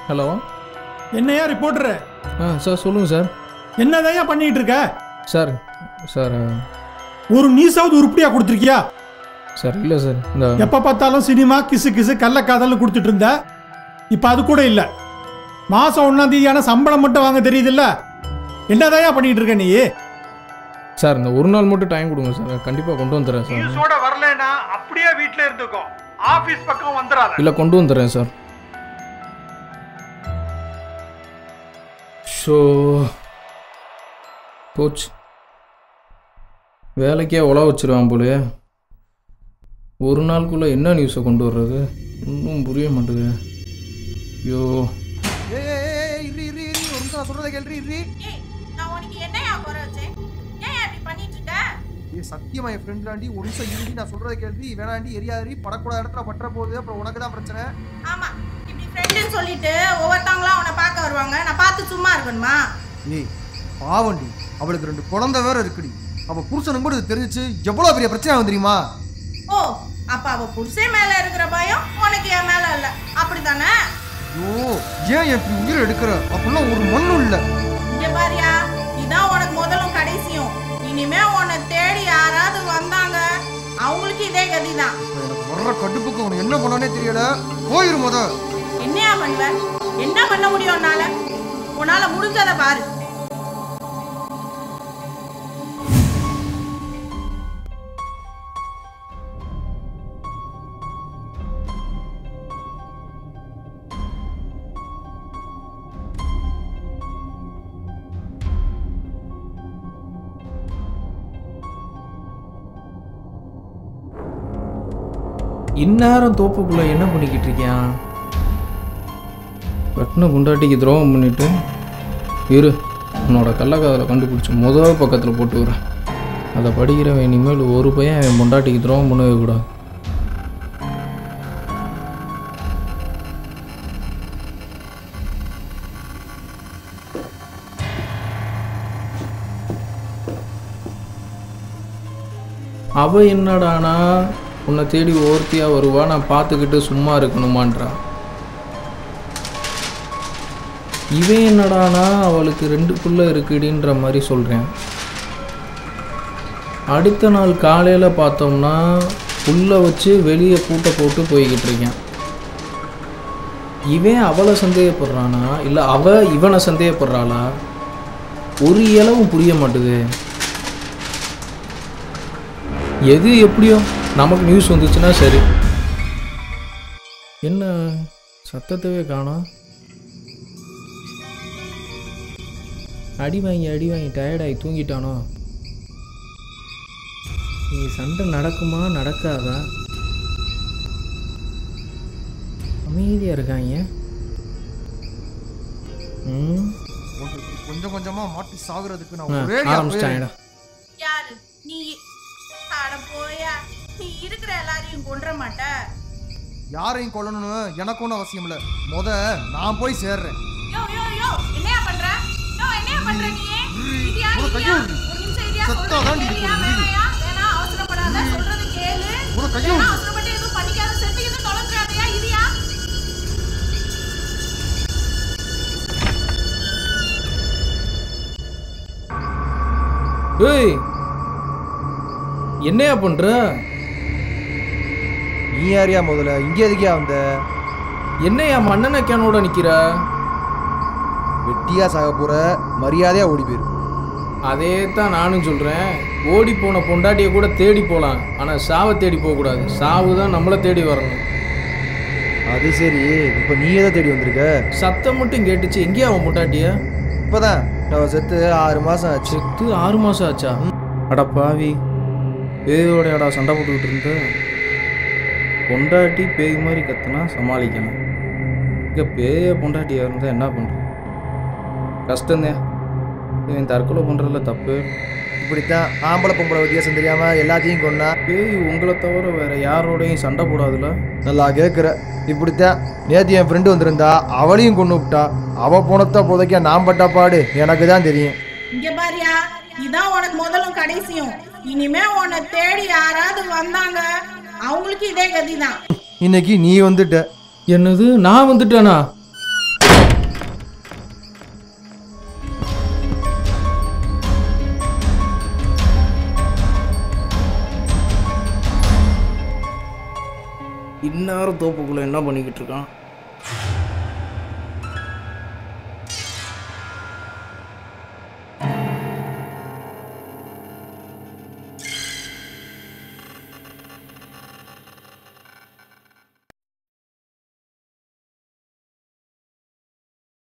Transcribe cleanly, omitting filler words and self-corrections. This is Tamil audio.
ஹலோ, என்னையா ரிப்போர்ட்டரு? சார் சொல்லுங்கள் சார். என்னதையா பண்ணிட்டு இருக்க? சார் சார் ஒரு நியூஸாவது உருப்படியா கொடுத்துருக்கியா? சார் இல்லை சார், இந்த எப்போ பார்த்தாலும் சினிமா கிசு கிசு கள்ளக்காதல் கொடுத்துட்டு இருந்த. இப்போ அது கூட இல்லை. மாதம் 1ஆம் தேதியான சம்பளம் மட்டும் வாங்க தெரியுதுல்ல? என்னதையா பண்ணிட்டு இருக்க நீ? சார் இந்த ஒரு நாள் மட்டும் டைம் கொடுங்க சார், கண்டிப்பாக கொண்டு வந்துடுறேன் சார். நியூஸோட வரலனா அப்படியே வீட்டில் இருந்துக்கோ, ஆஃபீஸ் பக்கம் வந்துடாத. இல்லை கொண்டு வந்துடுறேன் சார். ஷோ போச்சு, வேலைக்கே உழ வச்சிருவான் போலையே. ஒரு நாளுக்குள்ளே என்ன நியூஸை கொண்டு வர்றது இன்னும் புரிய மாட்டேது. ஐயோ சொல்றதை கேள்வி. சத்தியமா என் ஃப்ரெண்ட் தாண்டி ஒரு நிமிஷம் இறுதி நான் சொல்றதை கேள்வி. வேணாண்டி எரியாதிரி படக்கூடாத இடத்துல பற்ற போகுது, அப்புறம் உனக்கு தான் பிரச்சனை. ஆமா, இப்படி ஃப்ரெண்டுன்னு சொல்லிட்டு ஒவ்வொருத்தவங்களாம் அவனை பார்க்க வருவாங்க, நான் பார்த்து சும்மா இருக்கணுமா? ஏய் பாவண்டி, அவளுக்கு 2 குழந்தை வேற இருக்குடி. அவ புருஷனுக்கு கூட தெரிஞ்சிச்சு எவ்வளவு பெரிய பிரச்சனை ஆகும் தெரியுமா? ஓ, அப்ப அவ புருஷன் மேல இருக்கிற பயம் உனக்கு என் மேல இல்ல, அப்படித்தானே? ஐயோ ஏன் இப்படி உயிரை எடுக்கிற? அப்படிலாம் ஒரு மண்ணும் இல்ல. இங்க பாரியா, இதான் உனக்கு முதலும் கடைசியும். இனிமே உன்னை தேடி யாராவது வந்தாங்க, அவங்களுக்கு இதே கதிதான். எனக்கு வர்ற கடுப்புக்கு உனக்கு என்ன பண்ணனே தெரியல. போயிரு முத. என்னையா பண்ணுவ? என்ன பண்ண முடியும் உன்னால? உன்னால முடிஞ்சதை பாரு. இந்நேரம் தோப்புக்குள்ளே என்ன பண்ணிக்கிட்டு இருக்கியான்? வெட்டின குண்டாட்டிக்கு துரோகம் பண்ணிவிட்டு இரு, உன்னோட கள்ளக்காதலை கண்டுபிடிச்சி முதல் பக்கத்தில் போட்டு வரேன். அதை படிக்கிறவன் இனிமேல் ஒரு பையன் என் பொண்டாட்டிக்கு துரோகம் பண்ணவே கூடாது. அவ என்னடானா உன்னை தேடி ஒருத்தியாக வருவா, நான் பார்த்துக்கிட்டு சும்மா இருக்கணுமான்றா. இவன் என்னடானா அவளுக்கு 2 பிள்ளை இருக்குடின்ற மாதிரி சொல்கிறேன். அடுத்த நாள் காலையில் பார்த்தோம்னா புல்லை வச்சு வெளியே கூட்ட போட்டு போய்கிட்டு இருக்கேன். இவன் அவளை சந்தேகப்படுறானா இல்லை அவள் இவனை சந்தேகப்படுறாளா? ஒரு இளவும் புரிய மாட்டுது. எது எப்படியோ நமக்கு நியூஸ் வந்துச்சுன்னா சரி. என்ன சத்தத்தவே காணோம்? அடி வாங்கி டயர்டாகி தூங்கிட்டானோ? நீ சண்டை நடக்குமா நடக்காதா? அமைதியாக இருக்காங்க. கொஞ்சம் கொஞ்சமா மாட்டி சாகுறதுக்கு நான் ஆரம்பிச்சிட்டாங்கடா. யாரு நீ? அட போயா, நீ இருக்கிற எல்லாரையும் கொன்ற மாட்ட. யாரையும் கொல்லணும்னு எனக்கு ஒன்றும் அவசியம் இல்லை. முத நான் போய் சேர்றேன். யோ யோ யோ, என்னையா பண்ற? யோ என்னையா பண்ற நீ? இடியா இடியா, ஒரு நிமிஷம் இடியா. வேணா அவசரப்படாத, சொல்றது கேளு. வேணா அவசரப்பட்டு எதுவும் பண்ணிக்காத, செத்து எதுவும் தொலைஞ்சிராதையா இடியா. ஏய் என்னையா பண்ற? நீ யாரியா முதல்ல? இங்கே எதுக்கியா வந்த? என்னையா மண்ணெண்ண கேனோட நிக்கிற? வெட்டியா சாக போற, மரியாதையா ஓடி போயிரு. அதே தான் நானும் சொல்றேன். ஓடி போன பொண்டாட்டியை கூட தேடி போகலாம், ஆனால் சாவை தேடி போகக்கூடாது. சாவு தான் நம்மளை தேடி வரணும். அது சரி, இப்போ நீ எதை தேடி வந்திருக்க? சத்தம் மட்டும் கேட்டுச்சு. எங்கேயா அவன் பொண்டாட்டிய? இப்போதான் நான் செத்து 6 மாதம் ஆச்சு. செத்து 6 மாதம் ஆச்சா? அடா பாவி, பேயோடையாடா சண்டை போட்டுக்கிட்டு இருந்த. பொண்டாட்டி பேய் மாதிரி கத்துனா சமாளிக்கணும். இங்கே பேய பொண்டாட்டியாக இருந்தால் என்ன பண்ணுறது? கஷ்டந்தேன். இவன் தற்கொலை பண்ணுறதுல தப்பு. இப்படித்தான் ஆம்பளை பொம்பளை வித்தியாசம் தெரியாமல் எல்லாத்தையும் கொண்டா. பேய் உங்களை தவிர வேறு யாரோடையும் சண்டை போடாதுல? நல்லா கேட்குற. இப்படித்தான் நேற்று என் ஃப்ரெண்டு வந்திருந்தா, அவளையும் கொண்டு விட்டா. அவள் போனத்தை புதைக்க நான் பட்ட பாடு எனக்கு தான் தெரியும். இங்க பாரியா, இதான் உனக்கு முதலும் கடைசியும். இனிமே உன்னை தேடி யாராவது வந்தாங்க, அவங்களுக்கு இதே கதிதான். இன்னைக்கு நீ வந்துட்ட. என்னது நான் வந்துட்டேனா? இந்நேரம் தோப்புக்குள்ளே என்ன பண்ணிக்கிட்டு இருக்கான்?